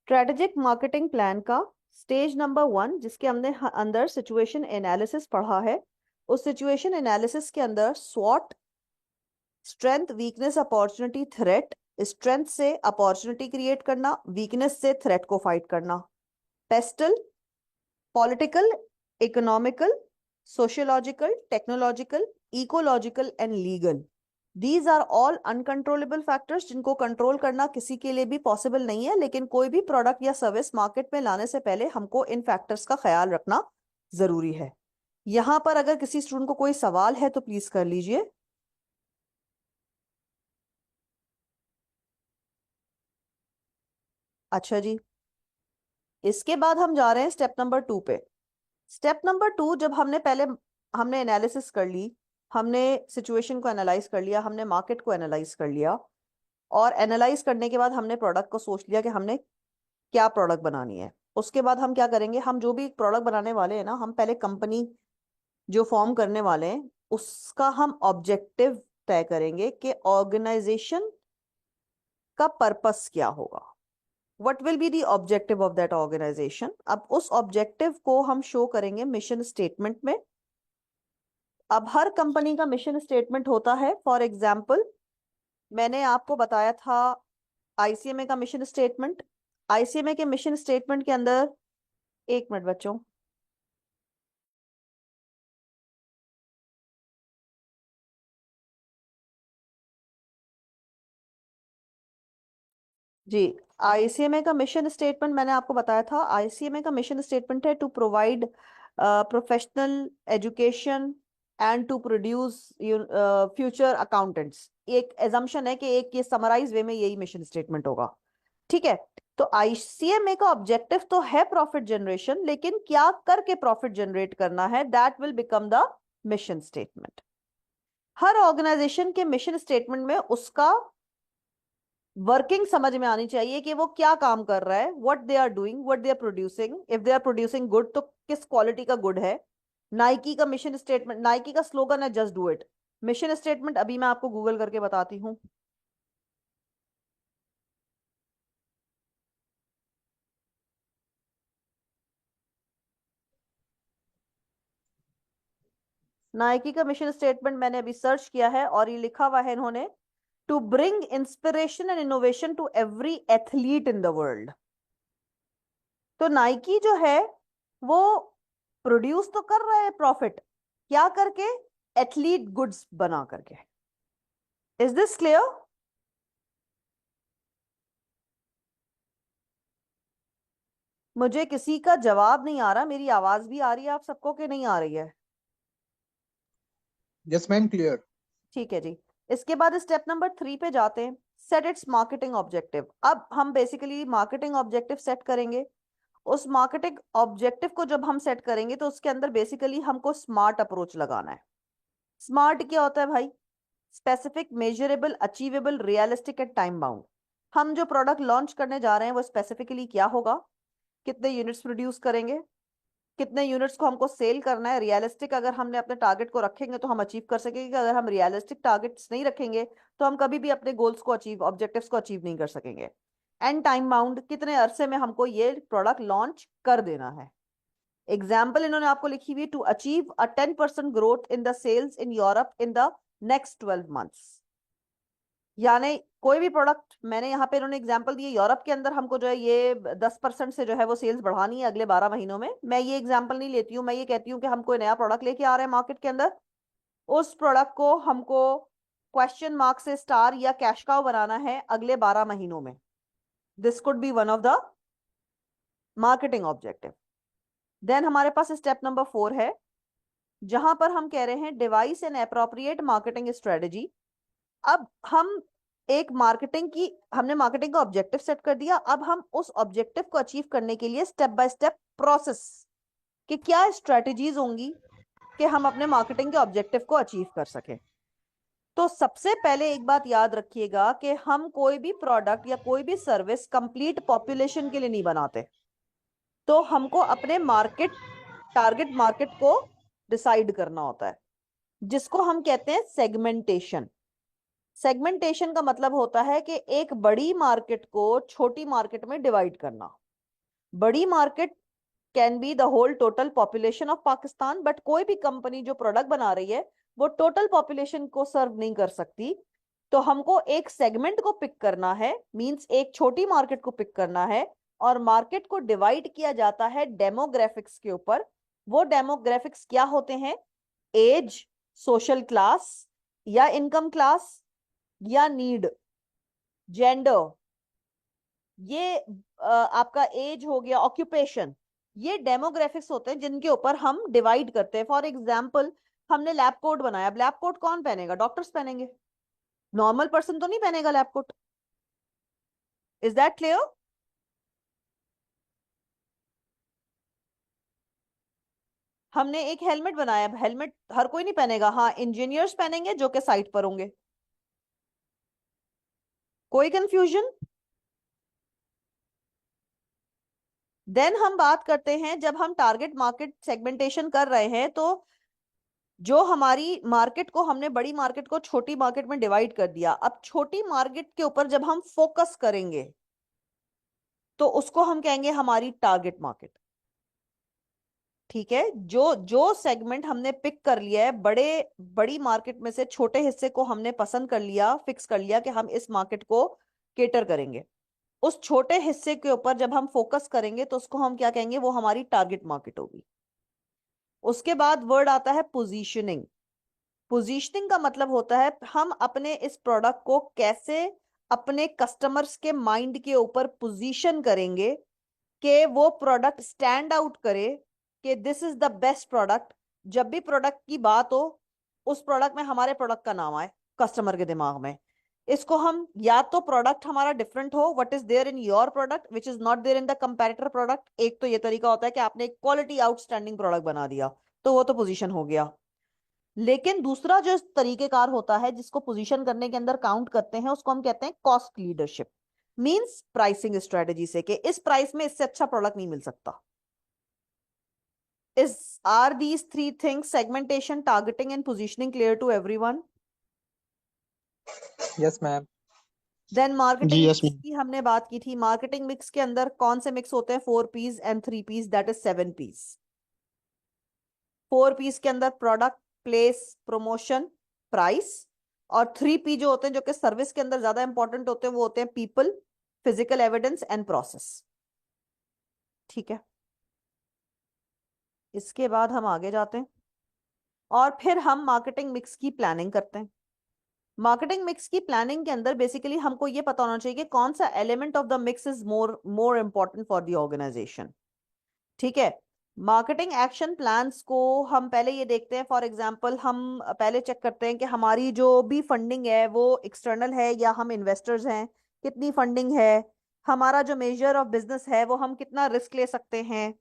Strategic marketing plan का stage number 1, जिसके हमने अंदर सिचुएशन एनालिसिस पढ़ा है, उस सिचुएशन एनालिसिस के अंदर स्वॉट, strength, weakness, opportunity, threat, strength से अपॉर्चुनिटी क्रिएट करना, वीकनेस से थ्रेट को फाइट करना, PESTEL, political, economical, sociological, technological, ecological and legal. These are all uncontrollable factors, जिनको कंट्रोल करना किसी के लिए भी पॉसिबल नहीं है, लेकिन कोई भी प्रोडक्ट या सर्विस मार्केट में लाने से पहले हमको इन फैक्टर्स का ख्याल रखना जरूरी है। यहां पर अगर किसी स्टूडेंट को कोई सवाल है तो प्लीज कर लीजिए। अच्छा जी, इसके बाद हम जा रहे हैं स्टेप नंबर 2 पे। स्टेप नंबर 2, जब हमने एनालिसिस कर ली, हमने सिचुएशन को एनालाइज कर लिया, हमने मार्केट को एनालाइज कर लिया, और एनालाइज करने के बाद हमने प्रोडक्ट को सोच लिया कि हमने क्या प्रोडक्ट बनानी है। उसके बाद हम क्या करेंगे, हम जो भी प्रोडक्ट बनाने वाले हैं ना, हम पहले कंपनी जो फॉर्म करने वाले हैं उसका हम ऑब्जेक्टिव तय करेंगे कि ऑर्गेनाइजेशन का पर्पस क्या होगा। What will be the objective of that organisation. अब उस ऑब्जेक्टिव को हम शो करेंगे मिशन स्टेटमेंट में। अब हर कंपनी का मिशन स्टेटमेंट होता है। फॉर एग्जाम्पल, मैंने आपको बताया था आईसीएमए का मिशन स्टेटमेंट। आईसीएमए के मिशन स्टेटमेंट के अंदर, एक मिनट बच्चों, जी, आईसीएमए का मिशन स्टेटमेंट मैंने आपको बताया था। आईसीएमए का मिशन स्टेटमेंट है to provide professional education and to produce future accountants. एक एजम्पशन है कि एक ये समराइज वे में यही मिशन स्टेटमेंट होगा। ठीक है, तो आईसीएमए का ऑब्जेक्टिव तो है प्रॉफिट जनरेशन, लेकिन क्या करके प्रॉफिट जनरेट करना है, that will become the mission statement. हर ऑर्गेनाइजेशन के मिशन स्टेटमेंट में उसका वर्किंग समझ में आनी चाहिए कि वो क्या काम कर रहा है, what they are doing, what they are producing. If they are producing good तो किस क्वालिटी का गुड है। नाइकी का मिशन स्टेटमेंट, नाइकी का स्लोगन है just do it. Mission statement अभी मैं आपको गूगल करके बताती हूँ। नाइकी का मिशन स्टेटमेंट मैंने अभी सर्च किया है और ये लिखा हुआ है इन्होंने, to bring inspiration and innovation to every athlete in the world. तो नाइकी जो है वो प्रोड्यूस तो कर रहा है प्रॉफिट, क्या करके, एथलीट गुड्स बना करके। Is this clear. मुझे किसी का जवाब नहीं आ रहा, मेरी आवाज भी आ रही है आप सबको कि नहीं आ रही है। Yes ma'am, clear. ठीक है जी, इसके बाद स्टेप नंबर 3 पे जाते हैं। Set it's marketing objective. अब हम बेसिकली मार्केटिंग ऑब्जेक्टिव सेट करेंगे। उस मार्केटिंग ऑब्जेक्टिव को जब हम सेट करेंगे तो उसके अंदर बेसिकली हमको स्मार्ट अप्रोच लगाना है। स्मार्ट क्या होता है भाई? Specific, measurable, achievable, realistic and time bound. हम जो प्रोडक्ट लॉन्च करने जा रहे हैं वो स्पेसिफिकली क्या होगा, कितने यूनिट्स प्रोड्यूस करेंगे, कितने यूनिट्स को हमको सेल करना है। रियलिस्टिक अगर हमने अपने टारगेट को रखेंगे तो हम अचीव कर सकेंगे, अगर हम रियलिस्टिक टारगेट्स नहीं रखेंगे तो हम कभी भी अपने गोल्स को अचीव, ऑब्जेक्टिव्स को अचीव नहीं कर सकेंगे। एंड टाइम बाउंड, कितने अरसे में हमको ये प्रोडक्ट लॉन्च कर देना है। एग्जाम्पल इन्होंने आपको लिखी हुई, to achieve a 10% growth in the sales in Europe in the next 12 months. यानी कोई भी प्रोडक्ट, मैंने यहाँ पे इन्होंने एग्जांपल दिए, यूरोप के अंदर हमको जो है ये 10% से जो है वो सेल्स बढ़ानी है अगले 12 महीनों में। मैं ये एग्जांपल नहीं लेती हूँ, मैं ये कहती हूँ कि हम कोई नया प्रोडक्ट लेके आ रहे हैं मार्केट के अंदर, उस प्रोडक्ट को हमको क्वेश्चन मार्क से स्टार या कैश काउ बनाना है अगले 12 महीनों में। This could be one of the marketing objective. Then हमारे पास स्टेप नंबर 4 है, जहां पर हम कह रहे हैं device an appropriate marketing strategy. अब हम एक मार्केटिंग की, हमने मार्केटिंग का ऑब्जेक्टिव सेट कर दिया, अब हम उस ऑब्जेक्टिव को अचीव करने के लिए स्टेप बाय स्टेप प्रोसेस कि क्या स्ट्रेटेजीज होंगी कि हम अपने मार्केटिंग के ऑब्जेक्टिव को अचीव कर सकें। तो सबसे पहले एक बात याद रखिएगा कि हम कोई भी प्रोडक्ट या कोई भी सर्विस कंप्लीट पॉपुलेशन के लिए नहीं बनाते। तो हमको अपने मार्केट, टारगेट मार्केट को डिसाइड करना होता है, जिसको हम कहते हैं सेगमेंटेशन। सेगमेंटेशन का मतलब होता है कि एक बड़ी मार्केट को छोटी मार्केट में डिवाइड करना। बड़ी market can be the whole total population of Pakistan, but कोई भी कंपनी जो प्रोडक्ट बना रही है वो टोटल पॉपुलेशन को सर्व नहीं कर सकती। तो हमको एक सेगमेंट को पिक करना है, मींस एक छोटी मार्केट को पिक करना है, और मार्केट को डिवाइड किया जाता है डेमोग्राफिक्स के ऊपर। वो डेमोग्राफिक्स क्या होते हैं? एज, सोशल क्लास या इनकम क्लास या नीड, जेंडर, ये आपका एज हो गया, ऑक्यूपेशन, ये डेमोग्राफिक्स होते हैं जिनके ऊपर हम डिवाइड करते हैं। फॉर एग्जाम्पल, हमने लैब कोट बनाया। अब लैब कोट कौन पहनेगा? डॉक्टर्स पहनेंगे, नॉर्मल पर्सन तो नहीं पहनेगा lab coat. Is that clear? हमने एक हेलमेट बनाया। हेलमेट हर कोई नहीं पहनेगा, हाँ इंजीनियर्स पहनेंगे जो कि साइट पर होंगे। कोई कंफ्यूजन? देन हम बात करते हैं, जब हम टारगेट मार्केट सेगमेंटेशन कर रहे हैं तो जो हमारी मार्केट को, हमने बड़ी मार्केट को छोटी मार्केट में डिवाइड कर दिया। अब छोटी मार्केट के ऊपर जब हम फोकस करेंगे तो उसको हम कहेंगे हमारी टारगेट मार्केट। ठीक है, जो जो सेगमेंट हमने पिक कर लिया है, बड़ी मार्केट में से छोटे हिस्से को हमने पसंद कर लिया, फिक्स कर लिया कि हम इस मार्केट को केटर करेंगे, उस छोटे हिस्से के ऊपर जब हम फोकस करेंगे तो उसको हम क्या कहेंगे? वो हमारी टारगेट मार्केट होगी। उसके बाद वर्ड आता है पोजीशनिंग। पोजीशनिंग का मतलब होता है हम अपने इस प्रोडक्ट को कैसे अपने कस्टमर्स के माइंड के ऊपर पोजीशन करेंगे कि वो प्रोडक्ट स्टैंड आउट करे, कि this is the best product. जब भी प्रोडक्ट की बात हो, उस प्रोडक्ट में हमारे प्रोडक्ट का नाम आए कस्टमर के दिमाग में। इसको हम, या तो प्रोडक्ट हमारा डिफरेंट हो, what is there in your product which is not there in the comparator product. एक तो ये तरीका होता है कि आपने एक क्वालिटी आउटस्टैंडिंग प्रोडक्ट बना दिया, तो वो तो पोजीशन हो गया। लेकिन दूसरा जो तरीकेकार होता है जिसको पोजीशन करने के अंदर काउंट करते हैं, उसको हम कहते हैं cost leadership. Means pricing strategy से, कि इस प्राइस में इससे अच्छा प्रोडक्ट नहीं मिल सकता। Is are these three things, segmentation, targeting and positioning, clear to everyone? Yes ma'am. Then जी मार्केटिंग यस मिक्स मैम। की हमने बात की थी। मार्केटिंग मिक्स के अंदर कौन से मिक्स होते हैं? 4 Ps and 3 Ps, that is 7 Ps. 4 Ps के अंदर प्रोडक्ट, प्लेस, प्रमोशन, प्राइस। और 3 पी जो होते हैं, जो कि सर्विस के अंदर ज्यादा इंपॉर्टेंट होते हैं, वो होते हैं people, physical evidence and process. ठीक है, इसके बाद हम आगे जाते हैं और फिर हम मार्केटिंग मिक्स की प्लानिंग करते हैं। मार्केटिंग मिक्स की प्लानिंग के अंदर बेसिकली हमको ये पता होना चाहिए कि कौन सा element of the mix is more more important for the organisation. ठीक है, मार्केटिंग एक्शन प्लान्स को हम पहले ये देखते हैं। फॉर एग्जांपल, हम पहले चेक करते हैं कि हमारी जो भी फंडिंग है वो एक्सटर्नल है या हम इन्वेस्टर्स हैं, कितनी फंडिंग है। हमारा जो मेजर ऑफ बिजनेस है वो हम कितना रिस्क ले सकते हैं।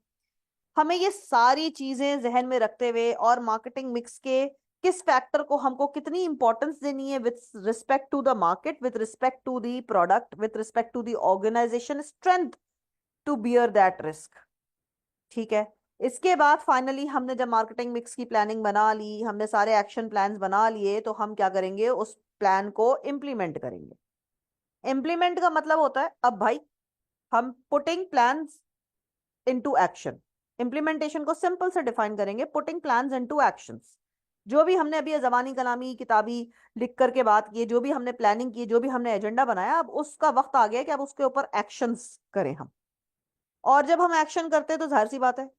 हमें ये सारी चीजें जहन में रखते हुए और मार्केटिंग मिक्स के किस फैक्टर को हमको कितनी इंपॉर्टेंस देनी है with respect to the market, with respect to the product, with respect to the organisation strength to bear that risk. ठीक है, इसके बाद फाइनली हमने जब मार्केटिंग मिक्स की प्लानिंग बना ली, हमने सारे एक्शन प्लान्स बना लिए, तो हम क्या करेंगे? उस प्लान को इम्प्लीमेंट करेंगे। इम्प्लीमेंट का मतलब होता है, अब भाई हम putting plans into action. Implementation को सिंपल से डिफाइन करेंगे, पुटिंग प्लान्स इनटू एक्शंस। जो भी हमने अभी जबानी कलामी किताबी लिख करके बात की, जो भी हमने प्लानिंग की, जो भी हमने एजेंडा बनाया, अब उसका वक्त आ गया कि अब उसके ऊपर एक्शंस करें हम। और जब हम एक्शन करते हैं तो जाहिर सी बात है,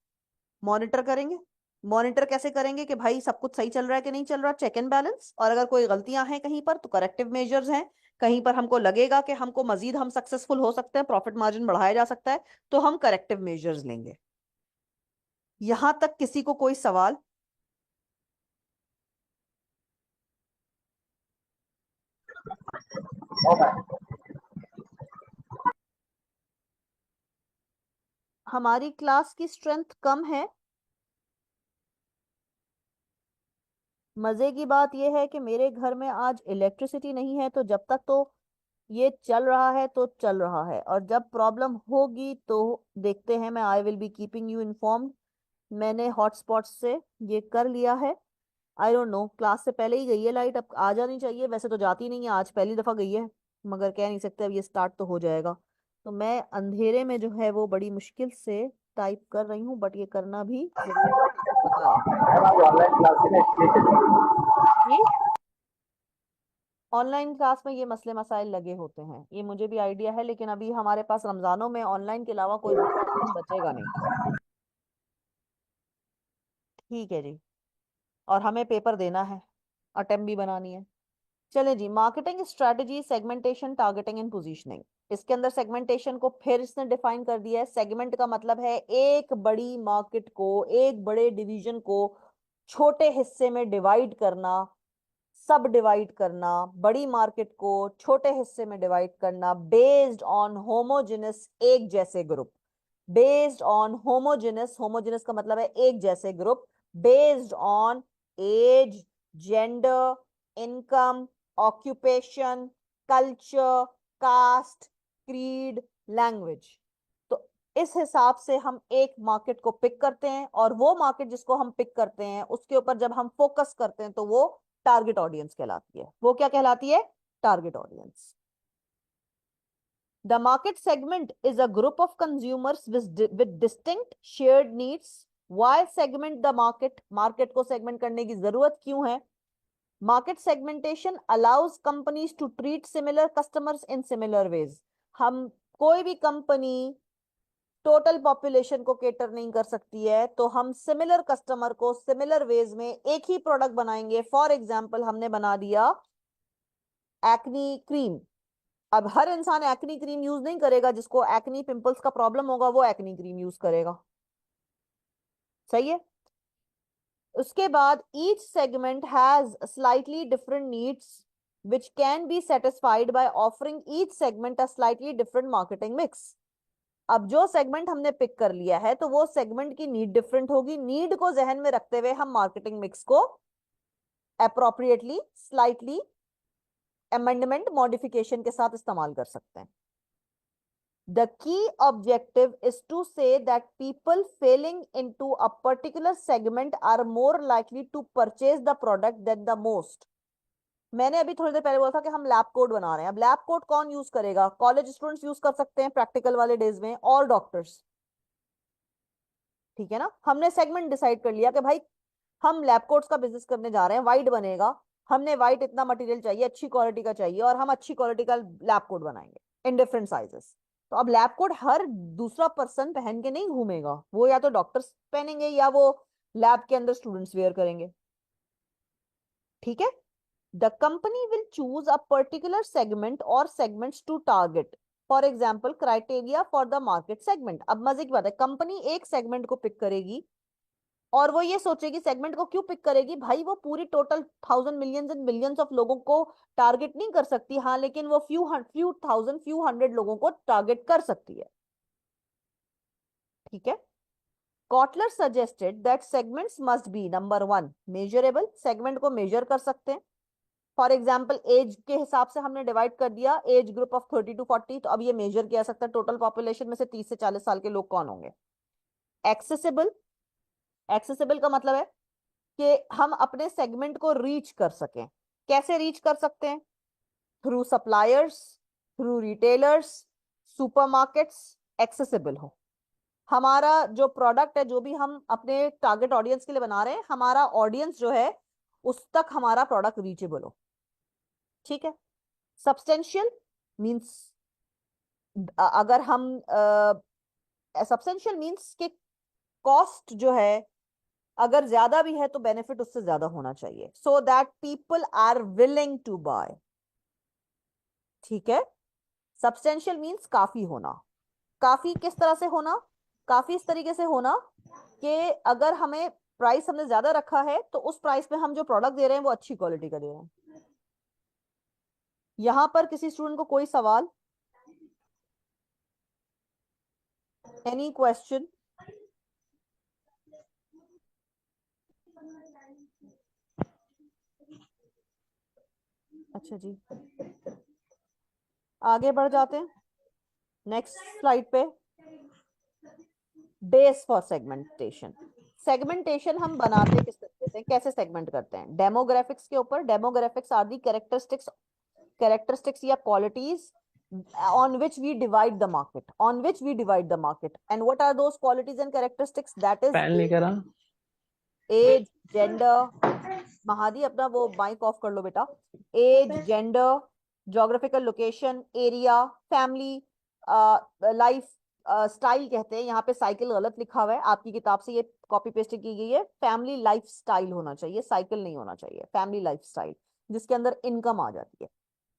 मॉनिटर करेंगे। मॉनिटर कैसे करेंगे? कि भाई सब कुछ सही चल रहा है कि नहीं चल रहा, चेक एंड बैलेंस। और अगर कोई गलतियां हैं कहीं पर तो करेक्टिव मेजर्स हैं। कहीं पर हमको लगेगा कि हमको मजीद हम सक्सेसफुल हो सकते हैं, प्रॉफिट मार्जिन बढ़ाया जा सकता है, तो हम करेक्टिव मेजर्स लेंगे। यहां तक किसी को कोई सवाल? हमारी क्लास की स्ट्रेंथ कम है। मजे की बात यह है कि मेरे घर में आज इलेक्ट्रिसिटी नहीं है, तो जब तक तो ये चल रहा है तो चल रहा है, और जब प्रॉब्लम होगी तो देखते हैं। मैं I will be keeping you informed. मैंने हॉटस्पॉट से ये कर लिया है। आई डोंट नो, क्लास से पहले ही गई है लाइट, अब आ जानी चाहिए, वैसे तो जाती नहीं है, आज पहली दफा गई है, मगर कह नहीं सकते, अब ये स्टार्ट तो हो जाएगा। तो मैं अंधेरे में जो है वो बड़ी मुश्किल से टाइप कर रही हूँ, बट ये करना भी जरूरी है, टीचर बता रहे हैं। ये ऑनलाइन क्लास में ये मसले मसाइल लगे होते हैं, ये मुझे भी आइडिया है, लेकिन अभी हमारे पास रमजानों में ऑनलाइन के अलावा कोई दूसरा ऑप्शन बचेगा नहीं। ठीक है जी, और हमें पेपर देना है, अटेम्प्ट भी बनानी है। चले जी, marketing strategy, segmentation, targeting and positioning. इसके अंदर सेगमेंटेशन को फिर इसने डिफाइन कर दिया है। सेगमेंट का मतलब है एक बड़ी मार्केट को, एक बड़े डिवीजन को छोटे हिस्से में डिवाइड करना, सब डिवाइड करना, बड़ी मार्केट को छोटे हिस्से में डिवाइड करना बेस्ड ऑन होमोजेनस, एक जैसे group, based on homogeneous, homogeneous का मतलब है एक जैसे group, based on age, gender, income, occupation, culture, caste, creed, language. तो इस हिसाब से हम एक मार्केट को पिक करते हैं, और वो मार्केट जिसको हम पिक करते हैं उसके ऊपर जब हम फोकस करते हैं तो वो टारगेट ऑडियंस कहलाती है। वो क्या कहलाती है? Target audience. The market segment is a group of consumers with distinct shared needs. Why segment the market? Market को segment करने की जरूरत क्यों है? Market segmentation allows companies to treat similar customers in similar ways. हम कोई भी company total population को केटर नहीं कर सकती है, तो हम सिमिलर कस्टमर को सिमिलर वेज में एक ही प्रोडक्ट बनाएंगे। फॉर एग्जाम्पल, हमने बना दिया एक्नी क्रीम। अब हर इंसान एक्नी क्रीम यूज नहीं करेगा, जिसको एक्नी पिंपल्स का प्रॉब्लम होगा वो एक्नी क्रीम यूज करेगा। सही है। उसके बाद each segment has slightly different needs which can be satisfied by offering each segment a slightly different marketing mix. अब जो सेगमेंट हमने पिक कर लिया है तो वो सेगमेंट की नीड डिफरेंट होगी, नीड को जहन में रखते हुए हम मार्केटिंग मिक्स को अप्रोप्रिएटली, स्लाइटली अमेंडमेंट, मॉडिफिकेशन के साथ इस्तेमाल कर सकते हैं। The key objective is to say that people falling into a particular segment are more likely to purchase the product than the most. मैंने अभी थोड़ी देर पहले बोला था कि हम लैब कोड बना रहे हैं। अब लैब कोड कौन यूज करेगा? कॉलेज स्टूडेंट्स यूज कर सकते हैं प्रैक्टिकल वाले डेज में, और डॉक्टर्स। ठीक है ना। हमने सेगमेंट डिसाइड कर लिया कि भाई हम लैब कोट्स का बिजनेस करने जा रहे हैं, वाइट बनेगा, हमने वाइट इतना मटेरियल चाहिए, अच्छी क्वालिटी का चाहिए, और हम अच्छी क्वालिटी का लैब कोट बनाएंगे इन डिफरेंट साइजेस। तो अब लैब कोट हर दूसरा पर्सन पहन के नहीं घूमेगा, वो या तो डॉक्टर्स पहनेंगे या वो लैब के अंदर स्टूडेंट्स वेयर करेंगे। ठीक है। The company will choose a particular segment और segments to target. For example, criteria for the market segment. अब मजे की बात है, कंपनी एक सेगमेंट को पिक करेगी और वो ये सोचेगी, सेगमेंट को क्यों पिक करेगी भाई, वो पूरी total thousand millions and billions of लोगों को टारगेट नहीं कर सकती, हाँ, लेकिन वो फ्यू थाउजेंड, फ्यू हंड्रेड लोगों को टारगेट कर सकती है। ठीक है। Kotler suggested that segments must be number one measurable. Segment को मेजर कर सकते हैं। फॉर एग्जाम्पल, एज के हिसाब से हमने डिवाइड कर दिया, एज ग्रुप ऑफ 30 to 40, तो अब ये मेजर किया सकता है टोटल पॉपुलेशन में से 30 से 40 साल के लोग कौन होंगे। एक्सेसिबल, एक्सेसिबल का मतलब है कि हम अपने सेगमेंट को रीच कर सकें। कैसे रीच कर सकते हैं? Through suppliers, through retailers, supermarkets, accessible हो। हमारा जो प्रोडक्ट है, जो भी हम अपने टारगेट ऑडियंस के लिए बना रहे हैं, हमारा ऑडियंस जो है उस तक हमारा प्रोडक्ट रीचेबल हो। ठीक है। सब्सटेंशियल मींस, अगर हम सब्सटेंशियल मींस के कॉस्ट जो है अगर ज्यादा भी है तो बेनिफिट उससे ज्यादा होना चाहिए, so that people are willing to buy. ठीक है। सब्सटेंशियल मींस काफी होना। काफी किस तरह से होना? काफी इस तरीके से होना कि अगर हमें प्राइस हमने ज्यादा रखा है तो उस प्राइस पे हम जो प्रोडक्ट दे रहे हैं वो अच्छी क्वालिटी का दे रहे हैं। यहां पर किसी स्टूडेंट को कोई सवाल? Any question? अच्छा जी, आगे बढ़ जाते हैं नेक्स्ट स्लाइड पे। Base for segmentation. सेगमेंटेशन हम बनाते किस तरीके देते हैं, कैसे सेगमेंट करते हैं डेमोग्राफिक्स के ऊपर। डेमोग्राफिक्स आर दी कैरेक्टरिस्टिक्स या qualities on which we divide the market, on which we divide the market. And what are those qualities and characteristics? That is पहन नहीं करा। age, gender, महादी अपना वो माइक ऑफ कर लो बेटा। Age, gender, geographical location, area, family, lifestyle कहते हैं, यहाँ पे साइकिल गलत लिखा हुआ है, आपकी किताब से ये कॉपी पेस्ट की गई है। फैमिली लाइफ स्टाइल होना चाहिए, साइकिल नहीं होना चाहिए। फैमिली लाइफ स्टाइल जिसके अंदर इनकम आ जाती है,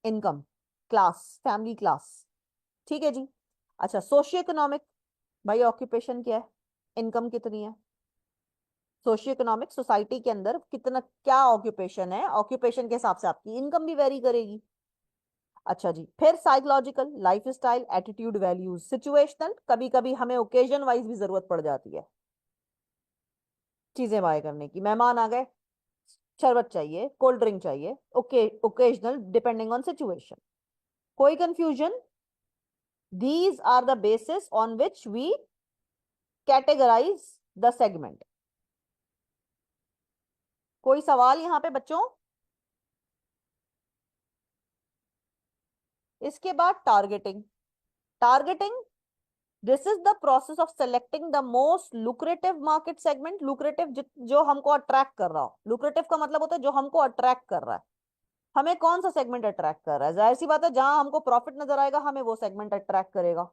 इनकम, क्लास, फैमिली क्लास। ठीक है जी। अच्छा, सोशियो इकोनॉमिक, भाई ऑक्यूपेशन क्या है, इनकम कितनी है, सोशियो इकोनॉमिक सोसाइटी के अंदर कितना क्या ऑक्यूपेशन है, ऑक्यूपेशन के हिसाब से आपकी इनकम भी वेरी करेगी। अच्छा जी, फिर psychological, life style, attitude, values. Situational, कभी कभी हमें ओकेजन वाइज भी जरूरत पड़ जाती है चीजें बाय करने की, मेहमान आ गए, शरबत चाहिए, कोल्ड ड्रिंक चाहिए, okay, occasional, depending on situation. कोई confusion? These are the basis on which we categorise the segment. कोई सवाल यहाँ पे बच्चों? इसके बाद targeting. Targeting, this is the process of selecting the most lucrative market segment. Lucrative जो हमको अट्रैक्ट कर रहा हो, लुक्रेटिव का मतलब होता है जो हमको अट्रैक्ट कर रहा है। हमें कौन सा सेगमेंट अट्रैक्ट कर रहा है? जाहिर सी बात है जहां हमको प्रॉफिट नजर आएगा हमें वो सेगमेंट अट्रैक्ट करेगा।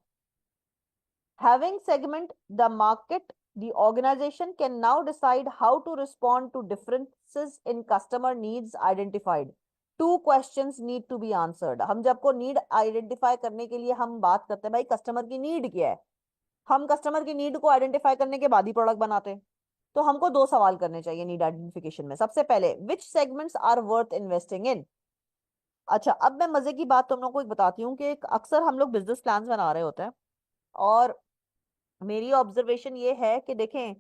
Having segment the market, the organization can now decide how to respond to differences in customer needs identified. Two questions need to be answered. हम जब को नीड आइडेंटिफाई करने के लिए हम बात करते हैं भाई कस्टमर की नीड क्या है, हम कस्टमर की नीड को आइडेंटिफाई करने के बाद ही प्रोडक्ट बनाते हैं। तो हमको दो सवाल करने चाहिए नीड आइडेंटिफिकेशन में। सबसे पहले, which segments are worth investing in. अच्छा, अब मैं मजे की बात तुम लोग को एक बताती हूँ कि अक्सर हम लोग बिजनेस प्लान बना रहे होते हैं और मेरी ऑब्जर्वेशन ये है कि देखें,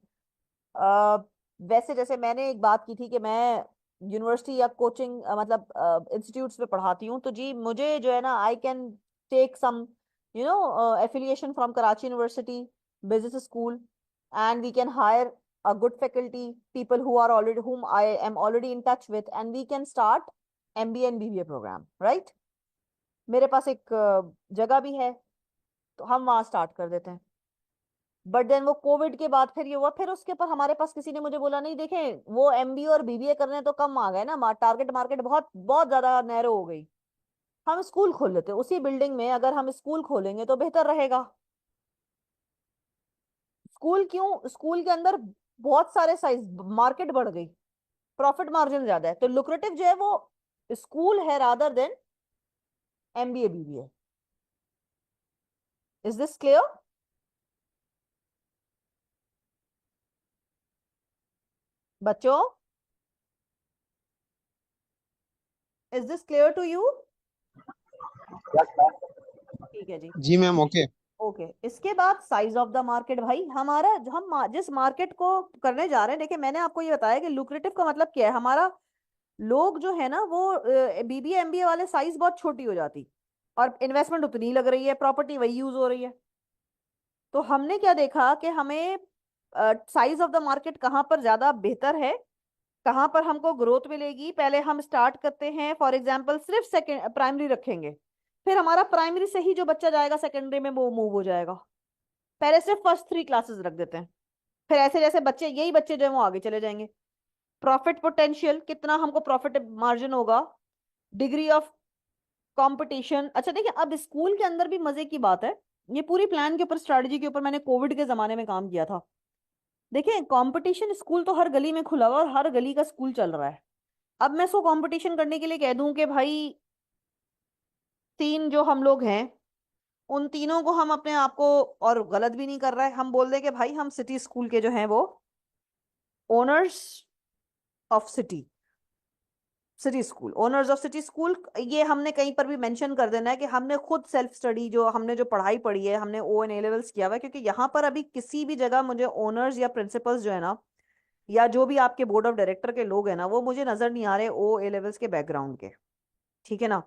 अ, वैसे जैसे मैंने एक बात की थी कि मैं यूनिवर्सिटी या कोचिंग मतलब इंस्टीट्यूट्स में पढ़ाती हूँ, तो जी मुझे जो है ना I can take some affiliation from Karachi university business school and we can hire a good faculty, people who are already whom I am already in touch with, and we can start MBA and BBA program, right? मेरे पास एक जगह भी है तो हम वहां start कर देते हैं। बट देन वो कोविड के बाद फिर ये हुआ, फिर उसके ऊपर हमारे पास किसी ने मुझे बोला नहीं देखें वो एमबीए और बीबीए करने तो कम आ गए ना, टारगेट मार्केट बहुत बहुत ज्यादा नैरो हो गई, हम स्कूल खोल लेते हैं उसी बिल्डिंग में। अगर हम स्कूल खोलेंगे तो बेहतर रहेगा। स्कूल क्यों? स्कूल के अंदर बहुत सारे साइज, मार्केट बढ़ गई, प्रॉफिट मार्जिन ज्यादा है, तो लुक्रेटिव जो है वो स्कूल है rather than MBA BBA. Is this clear बच्चों? Is this clear to you? ठीक है जी। जी मैम, ओके। ओके इसके बाद साइज ऑफ द मार्केट। भाई हमारा जिस मार्केट को करने जा रहे हैं, देखिए मैंने आपको ये बताया कि लुक्रेटिव का मतलब क्या है। हमारा लोग जो है ना वो बीबीए एमबीए वाले साइज बहुत छोटी हो जाती और इन्वेस्टमेंट उतनी लग रही है, प्रॉपर्टी वही यूज हो रही है। तो हमने क्या देखा कि हमें साइज ऑफ द मार्केट कहाँ पर ज्यादा बेहतर है, कहाँ पर हमको ग्रोथ मिलेगी। पहले हम स्टार्ट करते हैं फॉर एग्जाम्पल सिर्फ सेकेंड प्राइमरी रखेंगे, फिर हमारा प्राइमरी से ही जो बच्चा जाएगा सेकेंडरी में वो मूव हो जाएगा। पहले सिर्फ फर्स्ट 3 क्लासेस रख देते हैं, फिर ऐसे जैसे बच्चे यही बच्चे जो है वो आगे चले जाएंगे। प्रॉफिट पोटेंशियल, कितना हमको प्रॉफिट मार्जिन होगा, डिग्री ऑफ कंपटीशन। अच्छा देखिए अब स्कूल के अंदर भी मजे की बात है, ये पूरी प्लान के ऊपर स्ट्रेटजी के ऊपर मैंने कोविड के जमाने में काम किया था। देखिए कंपटीशन स्कूल तो हर गली में खुला हुआ और हर गली का स्कूल चल रहा है। अब मैं इसको कंपटीशन करने के लिए कह दूं कि भाई 3 जो हम लोग हैं उन तीनों को हम अपने आप को, और गलत भी नहीं कर रहा है, हम बोल दे कि भाई हम सिटी स्कूल के जो हैं वो owners of city, city school, owners of city school. ये हमने कहीं पर भी मेंशन कर देना है कि हमने खुद सेल्फ स्टडी जो हमने जो पढ़ाई पढ़ी है हमने ओ एंड ए लेवल्स किया हुआ है, क्योंकि यहाँ पर अभी किसी भी जगह मुझे ओनर्स या प्रिंसिपल्स जो है ना या जो भी आपके बोर्ड ऑफ डायरेक्टर के लोग हैं ना वो मुझे नजर नहीं आ रहे ओ ए लेवल्स के बैकग्राउंड के। ठीक है ना?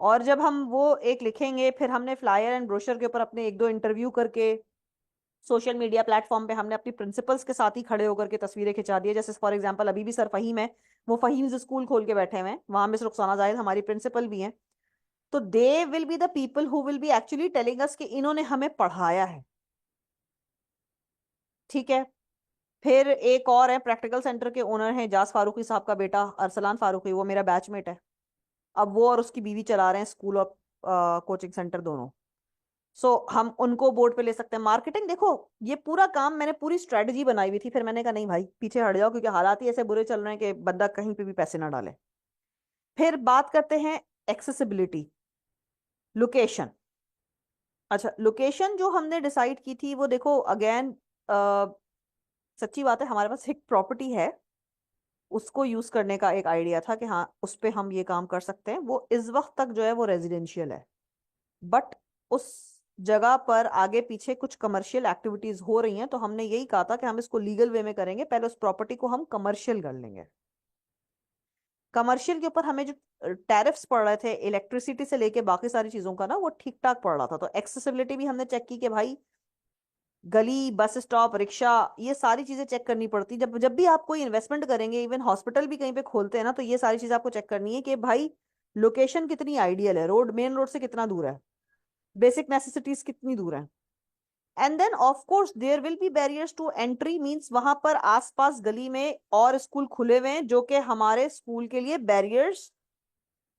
और जब हम वो एक लिखेंगे फिर हमने फ्लायर एंड ब्रोशर के ऊपर अपने 1-2 इंटरव्यू करके सोशल मीडिया प्लेटफॉर्म पे हमने अपनी प्रिंसिपल्स के साथ ही खड़े होकर के तस्वीरें खिंचा दी है। जैसे फॉर एग्जांपल अभी भी सर फहीम है, वो फहीम्स स्कूल खोल के बैठे हुए हैं, वहां मिस रुखसाना जाहिद हमारी प्रिंसिपल भी हैं। तो they will be the people who will be actually telling us कि इन्होंने हमें पढ़ाया है। ठीक है। फिर एक और है, प्रैक्टिकल सेंटर के ओनर हैं जास फारूकी साहब का बेटा अरसलान फारूकी, वो मेरा बैचमेट है। अब वो और उसकी बीवी चला रहे हैं स्कूल और कोचिंग सेंटर दोनों। सो हम उनको बोर्ड पे ले सकते हैं। मार्केटिंग देखो, ये पूरा काम मैंने पूरी स्ट्रेटजी बनाई हुई थी, फिर मैंने कहा नहीं भाई पीछे हट जाओ, क्योंकि हालात ही ऐसे बुरे चल रहे हैं कि बंदा कहीं पे भी पैसे ना डाले। फिर बात करते हैं एक्सेसिबिलिटी, लोकेशन। अच्छा, लोकेशन जो हमने डिसाइड की थी वो देखो अगेन, सच्ची बात है, हमारे पास एक प्रॉपर्टी है, उसको यूज करने का एक आइडिया था कि हाँ उस पे हम ये काम कर सकते हैं। वो इस वक्त तक जो है वो रेजिडेंशियल है, बट उस जगह पर आगे पीछे कुछ कमर्शियल एक्टिविटीज हो रही हैं, तो हमने यही कहा था कि हम इसको लीगल वे में करेंगे, पहले उस प्रॉपर्टी को हम कमर्शियल कर लेंगे। कमर्शियल के ऊपर हमें जो टैरिफ्स पड़ रहे थे इलेक्ट्रिसिटी से लेके बाकी सारी चीजों का ना, वो ठीक ठाक पड़ रहा था। तो एक्सेसिबिलिटी भी हमने चेक की कि भाई गली, बस स्टॉप, रिक्शा, ये सारी चीजें चेक करनी पड़ती। जब जब भी आप कोई इन्वेस्टमेंट करेंगे, इवन हॉस्पिटल भी कहीं पे खोलते हैं ना, तो ये सारी चीजें आपको चेक करनी है कि भाई लोकेशन कितनी आइडियल है, रोड, मेन रोड से कितना दूर है, बेसिक नेसेसिटीज कितनी दूर है। And then of course there will be barriers to entry, means वहां पर आसपास गली में और स्कूल खुले हुए हैं जो कि हमारे स्कूल के लिए बैरियर्स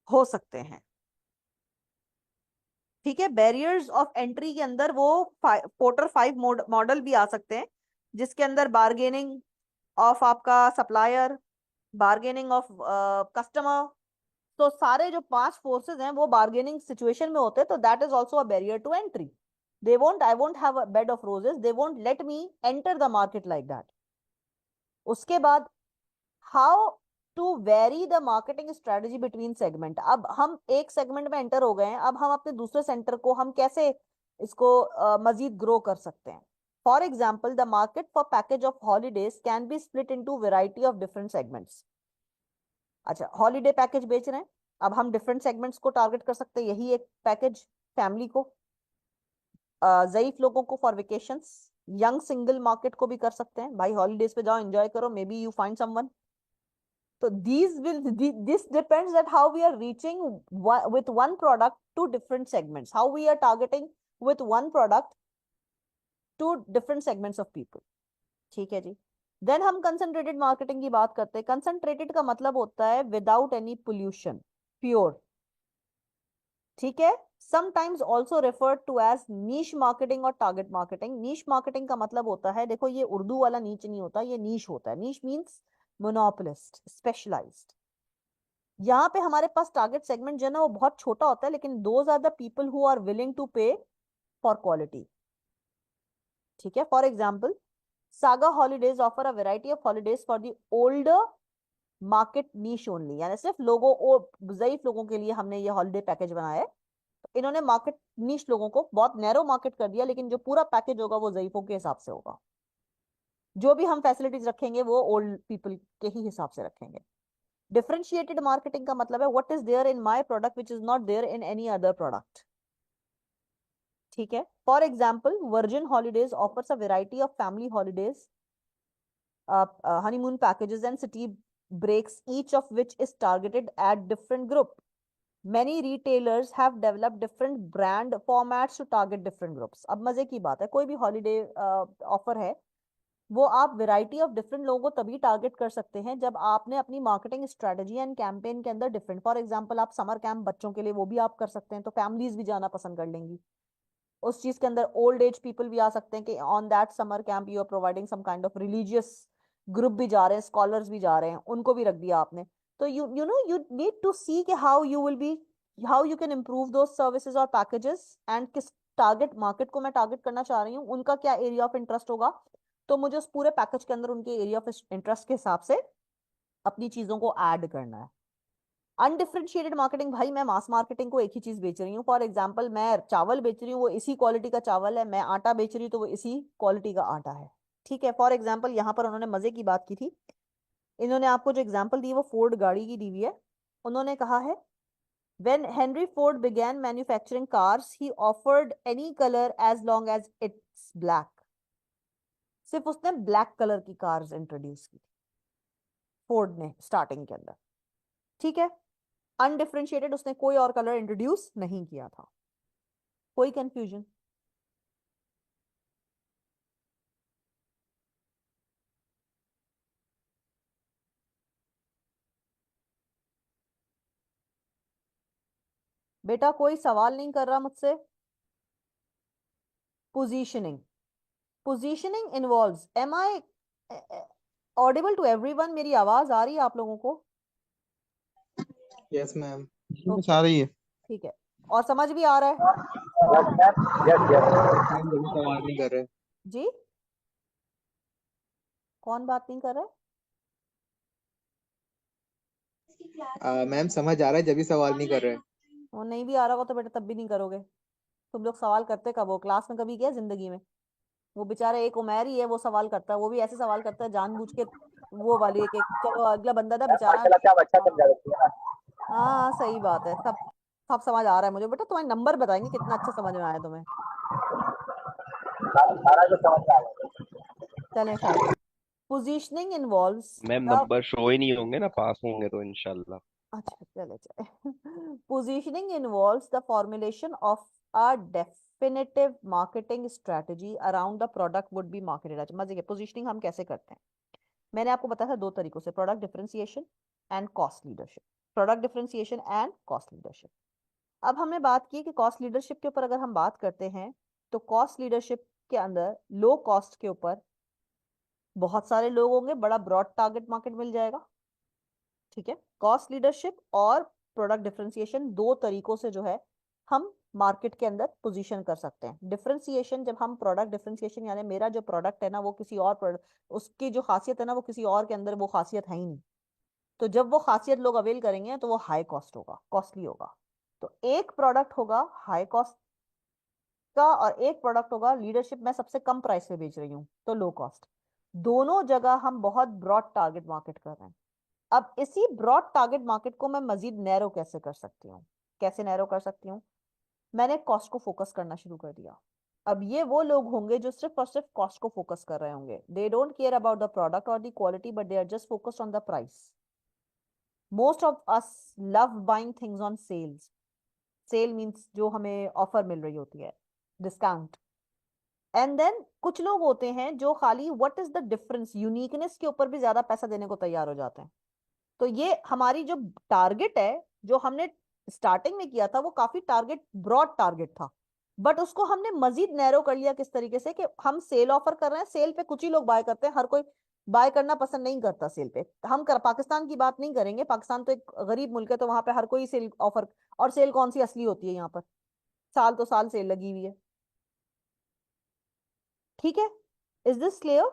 हो सकते हैं। ठीक है, बैरियर्स ऑफ एंट्री के अंदर वो पोर्टर 5 मॉडल भी आ सकते हैं, जिसके अंदर बार्गेनिंग ऑफ आपका सप्लायर, बार्गेनिंग ऑफ कस्टमर। तो सारे जो 5 फोर्सेस हैं वो बार्गेनिंग सिचुएशन में होते हैं, तो that is also a barrier to entry. They won't, I won't have a bed of roses, they won't let me enter the market like that. उसके बाद how to vary the marketing strategy between segment. अब हम एक segment में enter हो गए हैं, अब हम अपने दूसरे सेंटर को हम कैसे इसको मजीद ग्रो कर सकते हैं। For example the market for package of holidays can be split into variety of different segments. अच्छा, हॉलीडे पैकेज बेच रहे हैं, अब हम डिफरेंट सेगमेंट्स को टारगेट कर सकते हैं, यही एक पैकेज। फैमिली को, ज़ईफ लोगों को for vacations, young single market को भी कर सकते हैं, भाई हॉलीडेज पे जाओ एंजॉय करो, may be you find someone. So this depends at how we are reaching with one product to different segments, how we are targeting with one product to different segments of people. ठीक है जी। Then हम concentrated marketing की बात करते हैं। Concentrated का मतलब होता है विदाउट एनी पोल्यूशन, प्योर। ठीक है, sometimes also referred to as niche marketing और टारगेट मार्केटिंग। नीश मार्केटिंग का मतलब होता है, देखो ये उर्दू वाला नीच नहीं होता, ये नीश होता है। नीश मीन्स मोनोपोलिस्ट, स्पेशलाइज्ड। यहाँ पे हमारे पास टारगेट सेगमेंट जो है ना वो बहुत छोटा होता है, लेकिन those are the people who are willing to pay for quality. ठीक है, for example Saga holidays offer a variety of holidays for the older market niche only, यानी सिर्फ लोगों, ज़ईफ लोगों के लिए हमने ये हॉलीडे पैकेज बनाया है। तो इन्होंने मार्केट नीश लोगों को बहुत नैरो मार्केट कर दिया, लेकिन जो पूरा पैकेज होगा वो ज़ईफों के हिसाब से होगा। जो भी हम फैसिलिटीज रखेंगे वो ओल्ड पीपल के ही हिसाब से रखेंगे। डिफरेंशिएटेड मार्केटिंग का मतलब है what is there in my product which is not there in any other product. ठीक है, for example Virgin holidays offers a variety of family holidays, honeymoon packages and city breaks, each of which is targeted at different group. Many retailers have developed different brand formats to target different groups. अब मजे की बात है, कोई भी holiday offer है, वो आप वैरायटी ऑफ डिफरेंट लोगों को तभी टारगेट कर सकते हैं जब आपने अपनी मार्केटिंग स्ट्रेटजी एंड कैंपेन के अंदर डिफरेंट। फॉर एग्जांपल आप समर कैंप बच्चों के लिए वो भी आप कर सकते हैं, तो फैमिलीज भी जाना पसंद कर लेंगी। उस चीज के अंदर ओल्ड एज पीपल भी आ सकते हैं कि on that summer camp you are providing some kind of religious group भी जा रहे हैं, स्कॉलर्स भी जा रहे हैं, उनको भी रख दिया आपने। तो you know you need to see कि how you will be, how you can improve दो सर्विसेज और पैकेजेस, एंड किस टारगेट मार्केट को मैं टारगेट करना चाह रही हूँ, उनका क्या एरिया ऑफ इंटरेस्ट होगा। तो मुझे उस पूरे पैकेज के अंदर उनके एरिया ऑफ इंटरेस्ट के हिसाब से अपनी चीजों को ऐड करना है। अनडिफरेंशिएटेड मार्केटिंग, भाई मैं मास मार्केटिंग को एक ही चीज बेच रही हूँ। फॉर एग्जांपल मैं चावल बेच रही हूँ, वो इसी क्वालिटी का चावल है, मैं आटा बेच रही हूँ तो वो इसी क्वालिटी का आटा है। ठीक है, फॉर एग्जाम्पल यहाँ पर उन्होंने मजे की बात की थी, इन्होंने आपको जो एग्जाम्पल दी वो फोर्ड गाड़ी की दी हुई है। उन्होंने कहा है when Henry Ford began manufacturing cars he offered any color as long as it's black. सिर्फ उसने ब्लैक कलर की कार्स इंट्रोड्यूस की, फोर्ड ने स्टार्टिंग के अंदर, ठीक है। अनडिफरेंशिएटेड उसने कोई और कलर इंट्रोड्यूस नहीं किया था। कोई कंफ्यूजन? बेटा कोई सवाल नहीं कर रहा मुझसे? Positioning, positioning involves, am I audible to everyone? मेरी आवाज आ रही है आप लोगों को? Yes ma'am. ओके, आ रही है ठीक है। और समझ भी आ रहा है? मैम, जल्दी सवाल नहीं कर रहे। जी, कौन बात नहीं कर रहा है? मैम समझ आ रहा है, जब भी सवाल नहीं कर रहे। वो नहीं भी आ रहा होगा तो बेटा तब भी नहीं करोगे। तुम लोग सवाल करते कब हो? क्लास में कभी किया जिंदगी में? वो बेचारा एक उमेर ही है, वो सवाल करता है, वो भी ऐसे सवाल करता है जानबूझ के। वो वाली एक, एक चलो अगला बंदा था बेचारा। हाँ हाँ, सही बात है। सब सब समझ आ रहा है मुझे बेटा, तुम्हारे नंबर बताएंगे कितना अच्छा समझ में आया तुम्हें। चलें खैर, positioning involves ma'am the, number show ही नहीं होंगे ना, पास होंगे तो इंशाल्लाह। अच्छा चले चले। Positioning involves the formulation of a definitive marketing strategy around the product would be marketed. अच्छा मजे के, पोजीशनिंग हम कैसे करते हैं? मैंने आपको बताया था दो तरीकों से, product differentiation and cost leadership. Product differentiation and cost leadership. अब हमने बात की कि कॉस्ट लीडरशिप के ऊपर अगर हम बात करते हैं, तो कॉस्ट लीडरशिप के अंदर लो कॉस्ट के ऊपर बहुत सारे लोग होंगे, बड़ा ब्रॉड टारगेट मार्केट मिल जाएगा, ठीक है। कॉस्ट लीडरशिप और प्रोडक्ट डिफरेंशिएशन दो तरीकों से जो है हम मार्केट के अंदर पोजीशन कर सकते हैं। डिफरेंशिएशन, जब हम प्रोडक्ट डिफरेंशिएशन यानी मेरा जो प्रोडक्ट है ना वो किसी और प्रोडक्ट, उसकी जो खासियत है ना वो किसी और के अंदर वो खासियत है ही नहीं, तो जब वो खासियत लोग अवेल करेंगे तो वो हाई कॉस्ट होगा, कॉस्टली होगा। तो एक प्रोडक्ट होगा हाई कॉस्ट का और एक प्रोडक्ट होगा लीडरशिप, मैं सबसे कम प्राइस पे बेच रही हूँ तो लो कॉस्ट। दोनों जगह हम बहुत ब्रॉड टारगेट मार्केट कर रहे हैं। अब इसी ब्रॉड टारगेट मार्केट को मैं मजीद नैरो कैसे कर सकती हूँ? कैसे नैरो कर सकती हूँ? मैंने कॉस्ट को फोकस करना शुरू कर दिया। अब ये वो लोग होंगे जो सिर्फ और सिर्फ कॉस्ट को फोकस कर रहे होंगे, they don't care about the product और the quality, but they are just focused on the price. Most of us love buying things on sales. Sale means जो हमें ऑफर मिल रही होती है, डिस्काउंट। एंड देन कुछ लोग होते हैं जो खाली what is the difference, uniqueness के ऊपर भी ज्यादा पैसा देने को तैयार हो जाते हैं। तो ये हमारी जो टारगेट है, जो हमने स्टार्टिंग में किया था वो काफी टारगेट, ब्रॉड टारगेट था, बट उसको हमने मजीद नैरो कर लिया। किस तरीके से? कि हम सेल ऑफर कर रहे हैं, सेल पे कुछ ही लोग बाय करते हैं, हर कोई बाय करना पसंद नहीं करता सेल पे। हम पाकिस्तान की बात नहीं करेंगे, पाकिस्तान तो एक गरीब मुल्क है, तो वहां पे हर कोई सेल ऑफर, और सेल कौन सी असली होती है यहाँ पर? साल तो साल सेल लगी हुई है, ठीक है। Is this clear?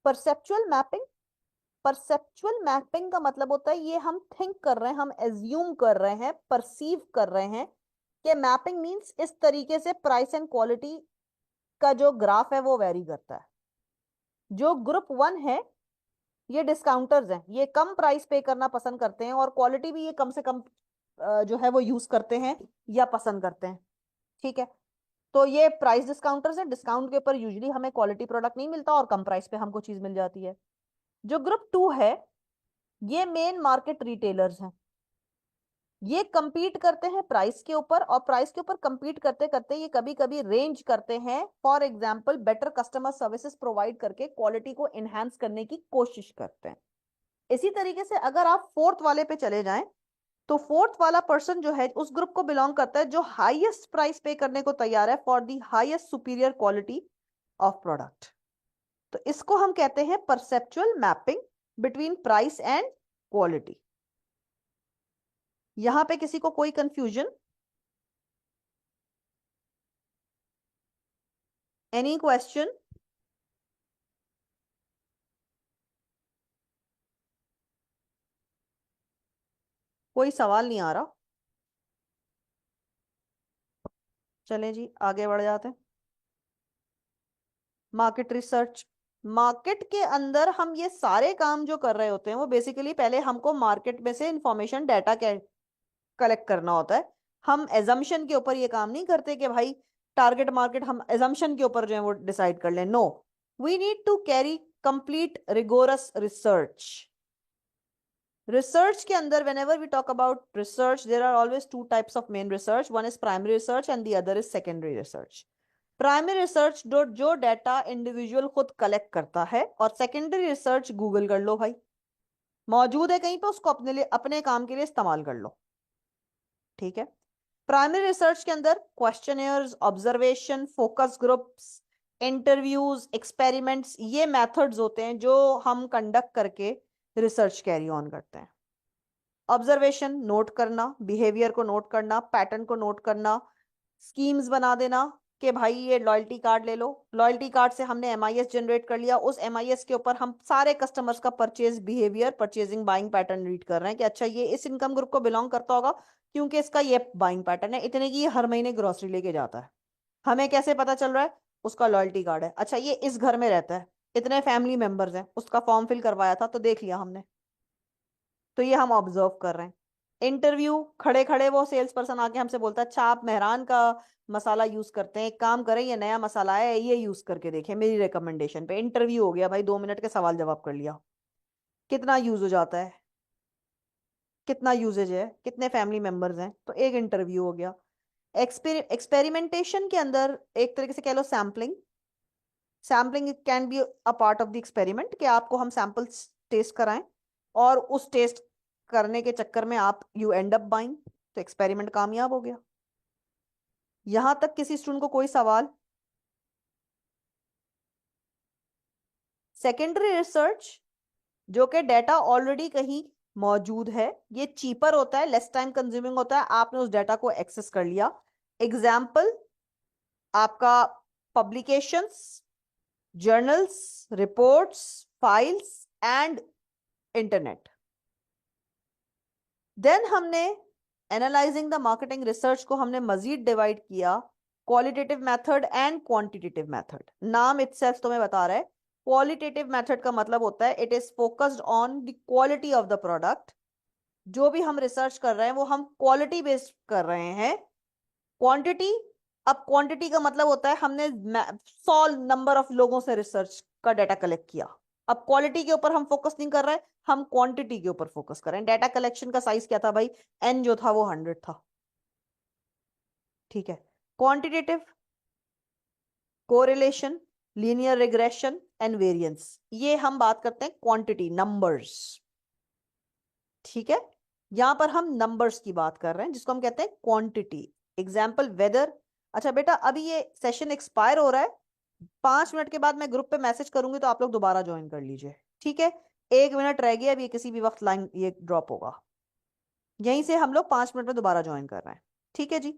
Perceptual mapping, perceptual mapping का मतलब होता है ये हम थिंक कर रहे हैं, हम एज्यूम कर रहे हैं, परसीव कर रहे हैं कि मैपिंग मींस इस तरीके से प्राइस एंड क्वालिटी का जो ग्राफ है वो वेरी करता है। जो ग्रुप वन है ये डिस्काउंटर्स हैं, ये कम प्राइस पे करना पसंद करते हैं और क्वालिटी भी ये कम से कम जो है वो यूज करते हैं या पसंद करते हैं, ठीक है। तो ये प्राइस डिस्काउंटर्स है, डिस्काउंट के ऊपर यूजली हमें क्वालिटी प्रोडक्ट नहीं मिलता और कम प्राइस पे हमको चीज मिल जाती है। जो ग्रुप टू है ये मेन मार्केट रिटेलर्स हैं, ये compete करते हैं प्राइस के ऊपर, और प्राइस के ऊपर compete करते करते ये कभी कभी रेंज करते हैं, for example better customer services provide करके क्वालिटी को एनहांस करने की कोशिश करते हैं। इसी तरीके से अगर आप फोर्थ वाले पे चले जाएं, तो फोर्थ वाला पर्सन जो है उस ग्रुप को बिलोंग करता है जो हाईएस्ट प्राइस पे करने को तैयार है for the highest superior quality of product. तो इसको हम कहते हैं perceptual mapping between price and quality. यहां पे किसी को कोई कंफ्यूजन? Any question? कोई सवाल नहीं आ रहा? चलें जी आगे बढ़ जाते हैं। मार्केट रिसर्च, मार्केट के अंदर हम ये सारे काम जो कर रहे होते हैं वो बेसिकली पहले हमको मार्केट में से इंफॉर्मेशन, डाटा कलेक्ट करना होता है। हम एजम्पशन के ऊपर ये काम नहीं करते कि भाई टारगेट मार्केट हम एजम्पशन के ऊपर जो है वो डिसाइड कर लें। No, we need to carry complete rigorous research. Research के अंदर whenever we talk about research there are always two types of main research, one is primary research and the other is secondary research। Primary research जो data individual खुद collect करता है, और secondary research Google कर लो भाई, मौजूद है कहीं पे, उसको अपने लिए अपने काम के लिए इस्तेमाल कर लो। ठीक है। प्राइमरी रिसर्च के अंदर questionnaires, observation, focus groups, interviews, experiments, ये मेथड्स होते हैं जो हम कंडक्ट करके रिसर्च कैरी ऑन करते हैं। ऑब्जर्वेशन नोट करना, बिहेवियर को नोट करना, पैटर्न को नोट करना, स्कीम्स बना देना कि भाई ये लॉयल्टी कार्ड ले लो, लॉयल्टी कार्ड से हमने एमआईएस जनरेट कर लिया, उस एमआईएस के ऊपर हम सारे कस्टमर्स का purchase behaviour, purchasing buying pattern read कर रहे हैं कि अच्छा ये इस इनकम ग्रुप को बिलोंग करता होगा क्योंकि इसका ये बाइंग पैटर्न है, इतने की ये हर महीने ग्रोसरी लेके जाता है। हमें कैसे पता चल रहा है? उसका लॉयल्टी कार्ड है। अच्छा ये इस घर में रहता है, इतने फैमिली मेंबर्स हैं, उसका फॉर्म फिल करवाया था तो देख लिया हमने, तो ये हम ऑब्जर्व कर रहे हैं। इंटरव्यू, खड़े खड़े वो सेल्स पर्सन आके हमसे बोलता है अच्छा आप मेहरान का मसाला यूज करते हैं, एक काम करें ये नया मसाला है ये यूज करके देखें मेरी रिकमेंडेशन पे। इंटरव्यू हो गया भाई, 2 मिनट के सवाल जवाब कर लिया। कितना यूज हो जाता है, कितना यूजेज है, कितने फैमिली मेंबर्स हैं, तो एक इंटरव्यू हो गया। एक्सपेरिमेंटेशन के अंदर एक तरीके से कह लो sampling. Sampling can be a part of the experiment कि आपको हम सैंपल्स टेस्ट कराएं और उस टेस्ट करने के चक्कर में आप यू एंड अप बाइंग, तो एक्सपेरिमेंट कामयाब हो गया। यहां तक किसी स्टूडेंट को कोई सवाल? सेकेंडरी रिसर्च जो कि डाटा ऑलरेडी कहीं मौजूद है, ये चीपर होता है, लेस टाइम कंज्यूमिंग होता है, आपने उस डाटा को एक्सेस कर लिया। एग्जाम्पल आपका publications, journals, reports, files and internet. Then हमने एनालाइजिंग द मार्केटिंग रिसर्च को हमने मजीद डिवाइड किया, qualitative method and quantitative method. नाम इटसेल्फ तुम्हें बता रहा है। क्वालिटेटिव मेथड का मतलब होता है it is focused on the quality of the product. जो भी हम रिसर्च कर रहे हैं वो हम क्वालिटी बेस्ड कर रहे हैं। क्वांटिटी, अब क्वांटिटी का मतलब होता है हमने 100 नंबर ऑफ लोगों से रिसर्च का डाटा कलेक्ट किया। अब क्वालिटी के ऊपर हम फोकस नहीं कर रहे हैं, हम क्वांटिटी के ऊपर फोकस कर रहे हैं। डाटा कलेक्शन का साइज क्या था भाई? एन जो था वो 100 था। ठीक है। Quantitative, correlation, linear regression and variance, ये हम बात करते हैं क्वांटिटी, नंबर्स। ठीक है। यहां पर हम नंबर्स की बात कर रहे हैं जिसको हम कहते हैं क्वांटिटी। Example weather. अच्छा बेटा अभी ये सेशन एक्सपायर हो रहा है, 5 मिनट के बाद मैं ग्रुप पे मैसेज करूंगी तो आप लोग दोबारा ज्वाइन कर लीजिए। ठीक है। 1 मिनट रह गया, अभी किसी भी वक्त लाइन ये ड्रॉप होगा, यहीं से हम लोग 5 मिनट में दोबारा ज्वाइन कर रहे हैं। ठीक है जी।